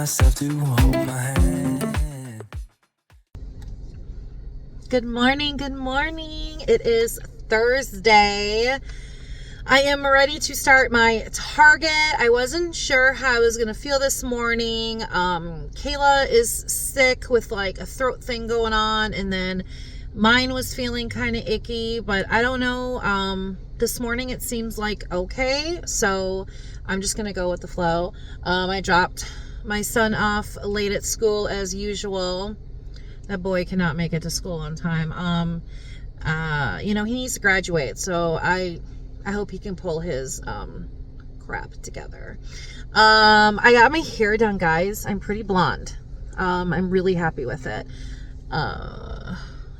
myself to hold my hand. Good morning, good morning. It is Thursday. I am ready to start my Target. I wasn't sure how I was going to feel this morning. Kayla is sick with like a throat thing going on, and then mine was feeling kind of icky, but I don't know. This morning it seems like okay, so I'm just going to go with the flow. I dropped my son off late at school as usual. That boy cannot make it to school on time. He needs to graduate, so I hope he can pull his crap together. I got my hair done, guys. I'm pretty blonde. I'm really happy with it.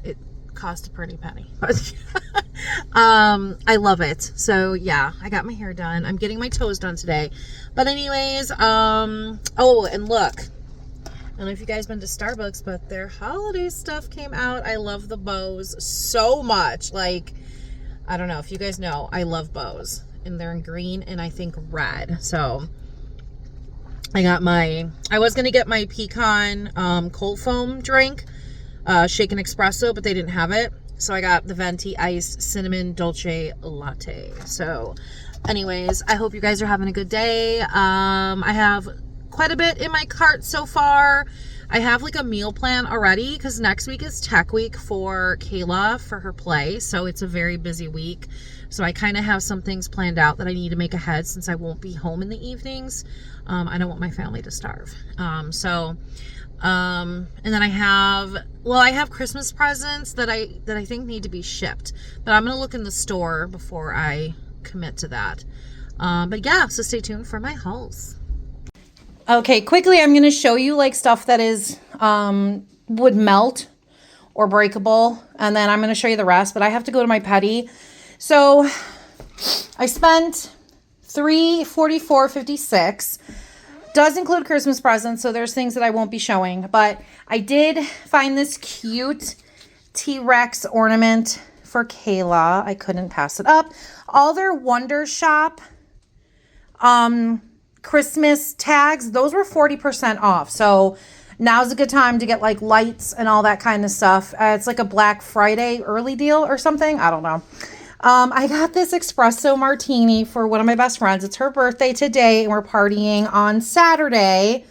It cost a pretty penny, but I love it. So yeah, I got my hair done. I'm getting my toes done today. But anyways, oh, and look. I don't know if you guys been to Starbucks, but their holiday stuff came out. I love the bows so much. Like, I don't know if you guys know, I love bows, and they're in green and I think red. So I was going to get my pecan cold foam drink, shaken espresso, but they didn't have it. So I got the venti iced cinnamon dolce latte. So anyways, I hope you guys are having a good day. I have quite a bit in my cart so far. I have like a meal plan already because next week is tech week for Kayla for her play. So it's a very busy week. So I kind of have some things planned out that I need to make ahead since I won't be home in the evenings. I don't want my family to starve. And then I have Christmas presents that I think need to be shipped, but I'm going to look in the store before I commit to that. But yeah, so stay tuned for my hauls. Okay, quickly, I'm going to show you like stuff that is, would melt or breakable. And then I'm going to show you the rest, but I have to go to my petty. So I spent $344.56. Does include Christmas presents. So there's things that I won't be showing, but I did find this cute T-Rex ornament for Kayla. I couldn't pass it up. All their Wonder Shop, Christmas tags, those were 40% off. So now's a good time to get like lights and all that kind of stuff. It's like a Black Friday early deal or something. I don't know. I got this espresso martini for one of my best friends. It's her birthday today and we're partying on Saturday.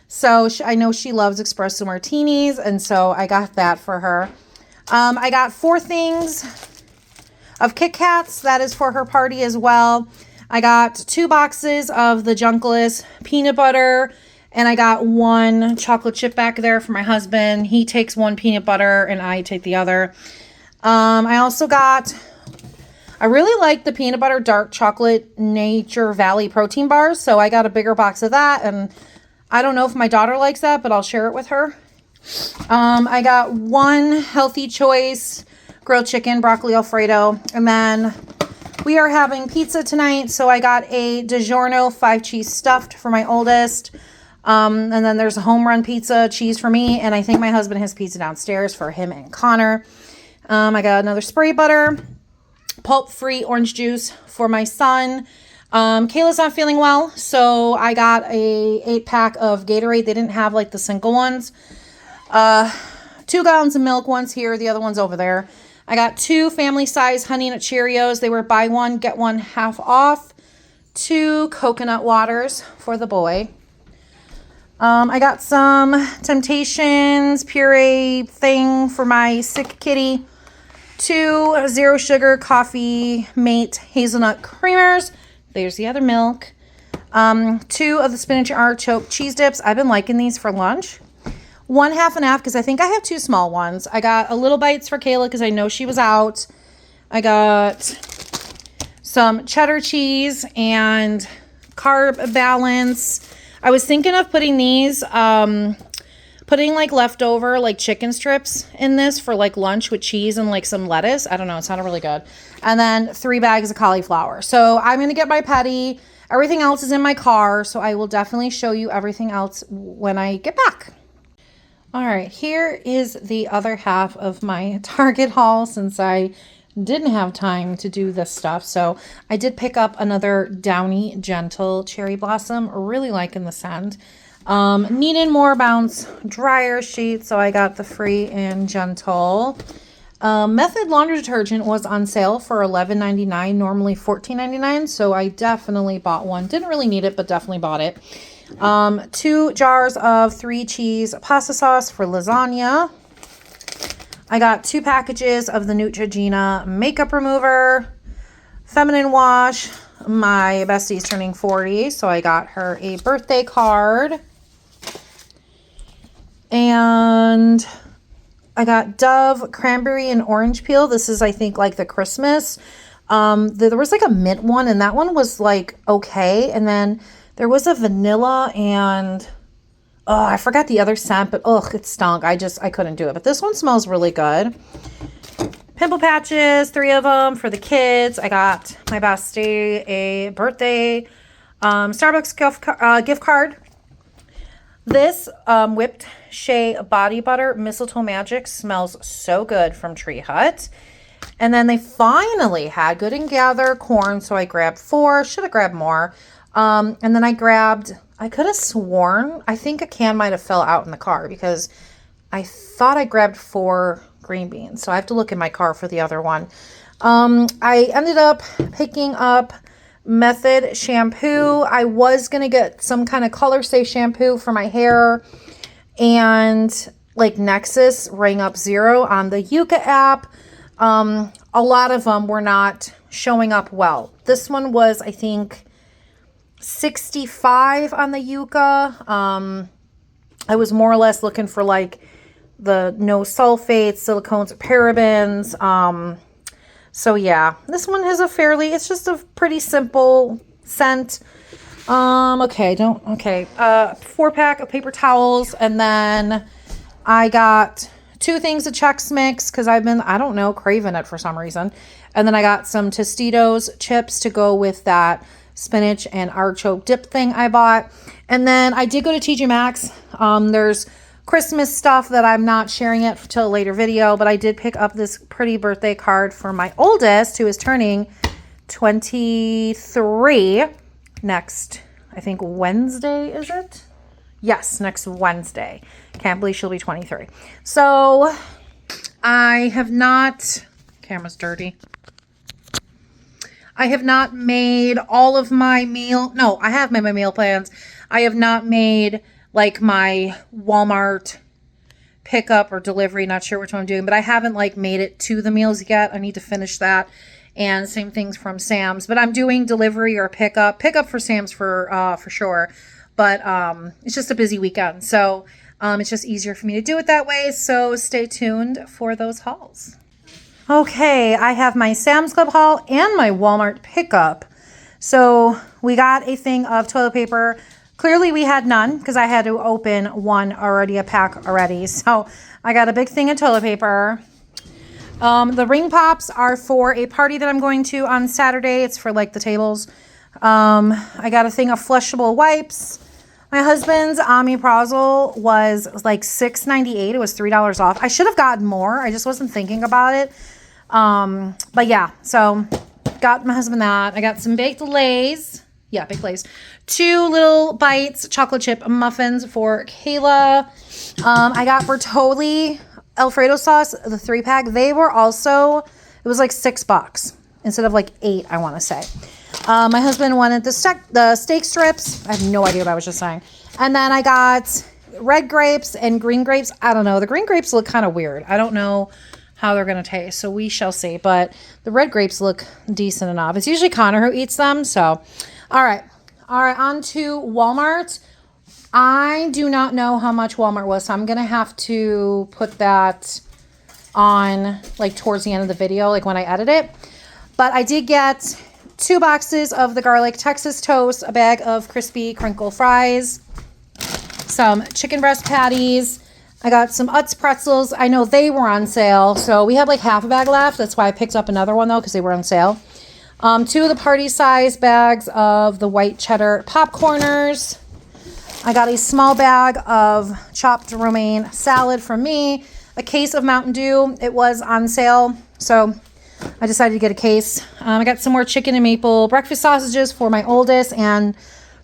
So I know she loves espresso martinis. And so I got that for her. I got 4 things of Kit Kats. That is for her party as well. I got 2 boxes of the Junkless peanut butter, and I got 1 chocolate chip back there for my husband. He takes 1 peanut butter, and I take the other. I really like the peanut butter dark chocolate Nature Valley protein bars, so I got a bigger box of that, and I don't know if my daughter likes that, but I'll share it with her. I got 1 Healthy Choice grilled chicken, broccoli Alfredo, and then we are having pizza tonight, so I got a DiGiorno 5-cheese stuffed for my oldest. And then there's a home run pizza cheese for me, and I think my husband has pizza downstairs for him and Connor. I got another spray butter, pulp-free orange juice for my son. Kayla's not feeling well, so I got a 8-pack of Gatorade. They didn't have like the single ones. 2 gallons of milk, one's here, the other one's over there. I got 2 family size Honey Nut Cheerios. They were buy one, get one half off. 2 coconut waters for the boy. I got some Temptations puree thing for my sick kitty. 2 zero sugar coffee mate hazelnut creamers. There's the other milk. 2 of the spinach and artichoke cheese dips. I've been liking these for lunch. 1 half and half because I think I have 2 small ones. I got a little bites for Kayla because I know she was out. I got some cheddar cheese and carb balance. I was thinking of putting these, putting like leftover like chicken strips in this for like lunch with cheese and like some lettuce. I don't know. It sounded really good. And then 3 bags of cauliflower. So I'm going to get my petty. Everything else is in my car. So I will definitely show you everything else when I get back. All right, here is the other half of my Target haul since I didn't have time to do this stuff. So I did pick up another Downy Gentle Cherry Blossom. Really liking the scent. Needed more bounce dryer sheets, so I got the Free and Gentle. Method laundry detergent was on sale for $11.99, normally $14.99, so I definitely bought one. Didn't really need it, but definitely bought it. 2 jars of 3 cheese pasta sauce for lasagna. I got 2 packages of the Neutrogena makeup remover, feminine wash. My bestie's turning 40, so I got her a birthday card. And I got Dove cranberry and orange peel. This is, I think, like the Christmas. There was like a mint one, and that one was like okay. And then there was a vanilla and I forgot the other scent, but it stunk. I couldn't do it. But this one smells really good. Pimple patches, 3 of them for the kids. I got my bestie a birthday Starbucks gift card. This whipped shea body butter mistletoe magic smells so good from Tree Hut. And then they finally had Good and Gather corn, so I grabbed 4. Should have grabbed more. And then I could have sworn, I think a can might have fell out in the car because I thought I grabbed 4 green beans. So I have to look in my car for the other one. I ended up picking up Method shampoo. I was going to get some kind of color safe shampoo for my hair, and like Nexus rang up 0 on the Yuka app. A lot of them were not showing up well. This one was, I think, 65 on the Yuka. I was more or less looking for like the no sulfates, silicones, parabens. So yeah, this one has it's just a pretty simple scent. 4-pack of paper towels. And then I got 2 things of Chex Mix because I've been, I don't know, craving it for some reason. And then I got some Tostitos chips to go with that spinach and artichoke dip thing I bought. And then I did go to TJ Maxx. There's Christmas stuff that I'm not sharing it till a later video, but I did pick up this pretty birthday card for my oldest, who is turning 23 next, I think Wednesday, is it? Yes, next Wednesday. Can't believe she'll be 23. So I have not, camera's dirty. I have not made all of my I have made my meal plans. I have not made like my Walmart pickup or delivery, not sure which one I'm doing, but I haven't like made it to the meals yet. I need to finish that. And same things from Sam's, but I'm doing delivery or pickup for Sam's for sure. But it's just a busy weekend. So it's just easier for me to do it that way. So stay tuned for those hauls. Okay, I have my Sam's Club haul and my Walmart pickup. So we got a thing of toilet paper. Clearly we had none because I had to open a pack already. So I got a big thing of toilet paper. The ring pops are for a party that I'm going to on Saturday. It's for like the tables. I got a thing of flushable wipes. My husband's omeprazole was like $6.98. It was $3 off. I should have gotten more. I just wasn't thinking about it. But yeah, so got my husband that. I got some baked Lays. Yeah, baked Lays. 2 little bites chocolate chip muffins for Kayla. I got Bertolli Alfredo sauce, the 3-pack. They were also, it was like $6 instead of like $8, I want to say. My husband wanted the steak strips. I have no idea what I was just saying. And then I got red grapes and green grapes. I don't know. The green grapes look kind of weird. I don't know how they're going to taste, so we shall see. But the red grapes look decent enough. It's usually Connor who eats them, so. All right, on to Walmart. I do not know how much Walmart was, so I'm going to have to put that on like towards the end of the video, like when I edit it. But I did get 2 boxes of the garlic Texas toast, a bag of crispy crinkle fries, some chicken breast patties. I got some Utz pretzels. I know they were on sale, so we had like half a bag left. That's why I picked up another one though, because they were on sale. 2 of the party size bags of the white cheddar popcorners. I got a small bag of chopped romaine salad for me, a case of Mountain Dew. It was on sale, so I decided to get a case. I got some more chicken and maple breakfast sausages for my oldest and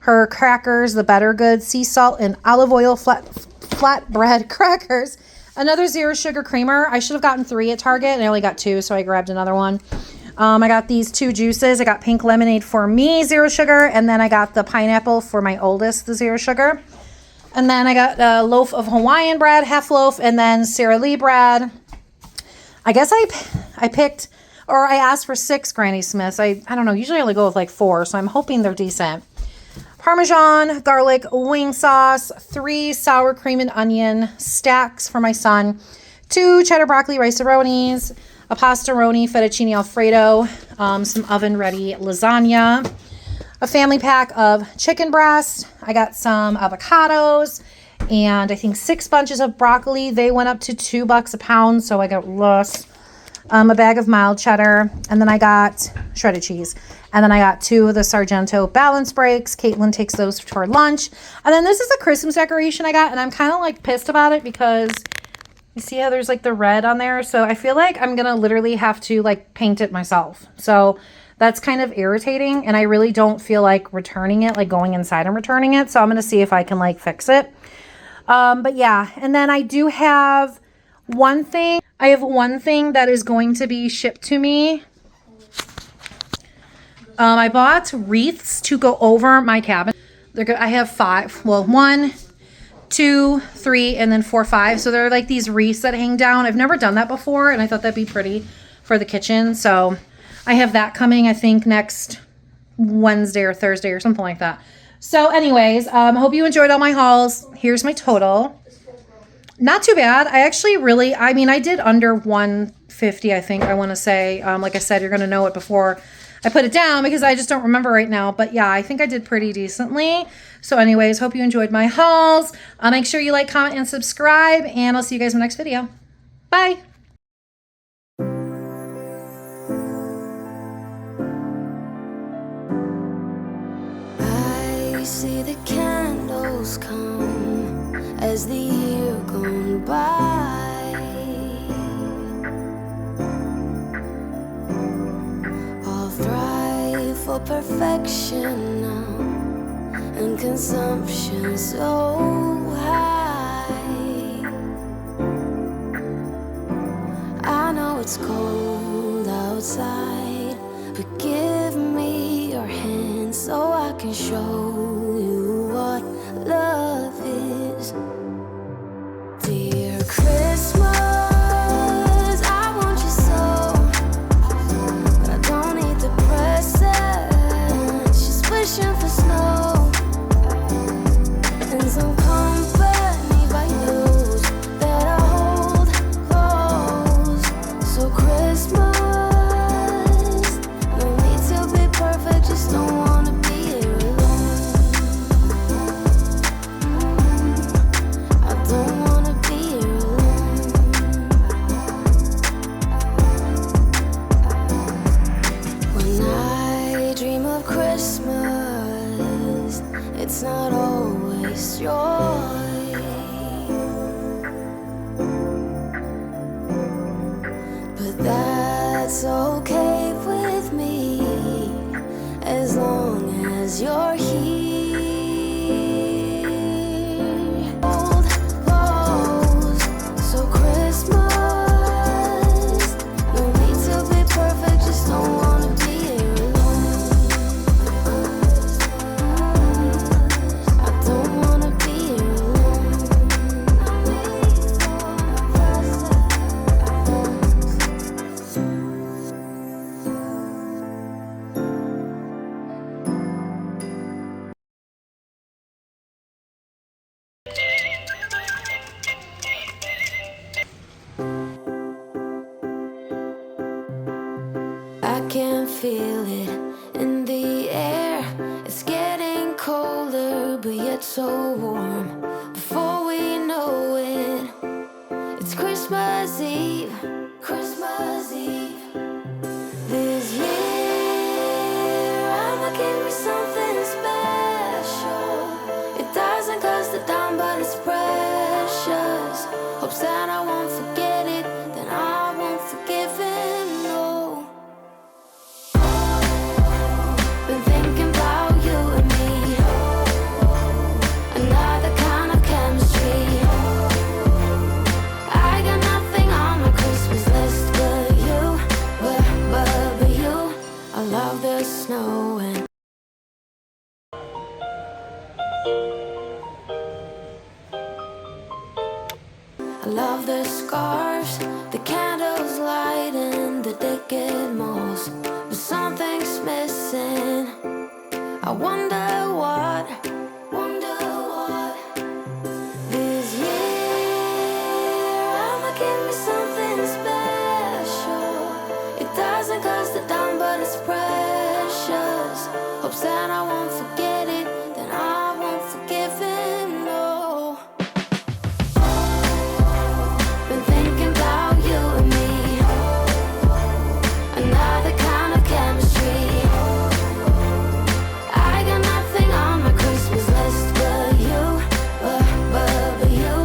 her crackers, the Better Good sea salt and olive oil flatbread crackers. Another zero sugar creamer. I should have gotten 3 at Target and I only got 2, so I grabbed another one. I got these 2 juices. I got pink lemonade for me, 0 sugar, and then I got the pineapple for my oldest, the 0 sugar. And then I got a loaf of Hawaiian bread, half loaf, and then Sara Lee bread. I guess I picked, or I asked for 6 Granny Smiths. I don't know, usually I only go with like 4, so I'm hoping they're decent. Parmesan, garlic, wing sauce, 3 sour cream and onion stacks for my son, 2 cheddar broccoli rice-a-ronis, a pastaroni fettuccine alfredo, some oven-ready lasagna, a family pack of chicken breast. I got some avocados, and I think 6 bunches of broccoli. They went up to $2 a pound, so I got less. A bag of mild cheddar, and then I got shredded cheese. And then I got 2 of the Sargento balance breaks. Caitlin takes those for lunch. And then this is a Christmas decoration I got, and I'm kind of like pissed about it because you see how there's like the red on there? So I feel like I'm going to literally have to like paint it myself. So that's kind of irritating, and I really don't feel like returning it, like going inside and returning it. So I'm going to see if I can like fix it. But yeah, and then I do have one thing. I have one thing that is going to be shipped to me. I bought wreaths to go over my cabin. I have 5. Well, 1, 2, 3, and then 4, 5. So they're like these wreaths that hang down. I've never done that before, and I thought that'd be pretty for the kitchen. So I have that coming, I think, next Wednesday or Thursday or something like that. So anyways, hope you enjoyed all my hauls. Here's my total. Not too bad. I actually really, I mean, I did under 150, I think, I want to say. Like I said, you're going to know it before I put it down because I just don't remember right now. But yeah, I think I did pretty decently. So anyways, hope you enjoyed my hauls. Make sure you like, comment, and subscribe. And I'll see you guys in the next video. Bye. I see the candles come as the year gone by. All thrive for perfection now, and consumption so high. I know it's cold outside, but give me your hand so I can show you what love is. Dear Christmas, I want you so, but I don't need the presents. Just wishing for snow and some company by news that I hold close. So Christmas, no need to be perfect, just don't wanna be here alone. I don't wanna be here alone. When I dream of Christmas, it's not always joy, but that's okay with me as long as you're here. Hold close, so Christmas, no need to be perfect, just don't wanna be here alone. I don't wanna be here alone. I can feel it in the air. It's getting colder, but yet so warm. Before we know it, it's Christmas Eve. Christmas Eve. This year, I'ma give me something special. It doesn't cost a dime, but it's precious. Hope Santa won't forget it, then I won't forgive him, no. Been thinking about you and me. the snow and I love the scarves, the candles lighting the decade malls. But something's missing. I wonder what this year I'ma give me something special. It doesn't cost a dime, but it's precious. Hopes that I won't forget it, then I won't forgive him, no. Been thinking about you and me, another kind of chemistry. I got nothing on my Christmas list but you, but you.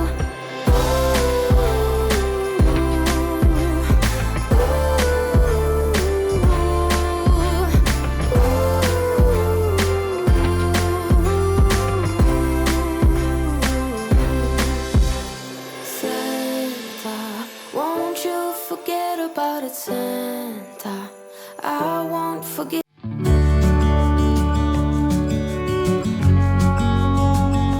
Santa, won't you forget about it, Santa? I won't forget.